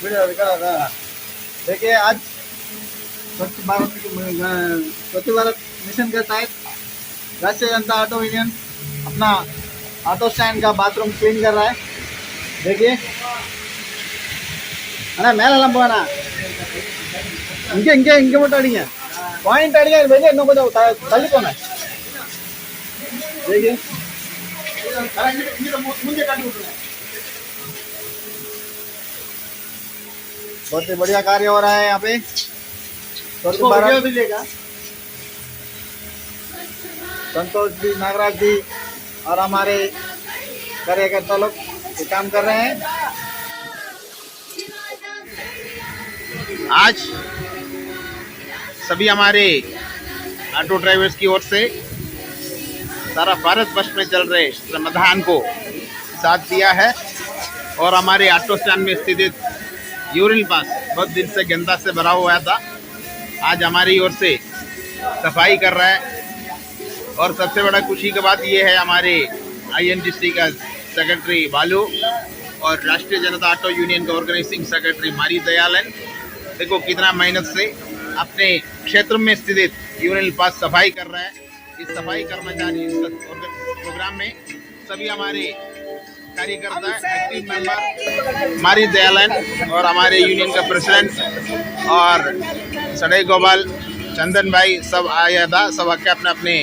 Video दिखा था। देखिए आज स्वच्छ भारत मिशन के तहत राष्ट्रीय जनता ऑटो यूनियन अपना ऑटो स्टैंड का बाथरूम क्लीन कर रहा है। देखिए अरे मेला लंबा इंके इंके इंके मोटा अड़ी है पॉइंट अड़ी है भेजे नो को तल्ली कौन है। देखिए बहुत ही बढ़िया कार्य हो रहा है यहाँ पे। संतोष जी, नागराज जी और हमारे कार्यकर्ता लोग ये काम कर रहे हैं। आज सभी हमारे ऑटो ड्राइवर्स की ओर से सारा भारत वर्ष में चल रहे श्रमदान को साथ दिया है और हमारे ऑटो स्टैंड में स्थित यूरिन पास बहुत दिन से गंदा से भरा हुआ था। आज हमारी ओर से सफाई कर रहा है और सबसे बड़ा खुशी की बात यह है हमारे INGC का सेक्रेटरी बालू और राष्ट्रीय जनता ऑटो यूनियन का ऑर्गेनाइजिंग सेक्रेटरी मारी दयालन देखो कितना मेहनत से अपने क्षेत्र में स्थित यूरिन पास सफाई कर रहा है। इस सफाई कर्मचारी प्रोग्राम में सभी हमारे कार्यकर्ता एक्टिव मेंबर मारी दयालन और हमारे यूनियन का प्रेसिडेंट और सड़े गोपाल चंदन भाई सब आया था। सब आके अपने अपने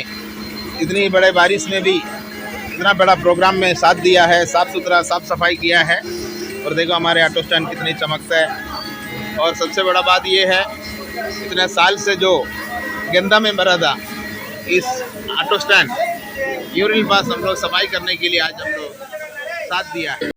इतनी बड़े बारिश में भी इतना बड़ा प्रोग्राम में साथ दिया है, साफ सुथरा साफ सफाई किया है। और देखो हमारे ऑटो स्टैंड कितनी चमकता है। और सबसे बड़ा बात ये है इतने साल से जो गंदा में भरा था इस ऑटो स्टैंड यूरिन पास हम लोग सफाई करने के लिए आज हम लोग साथ दिया है।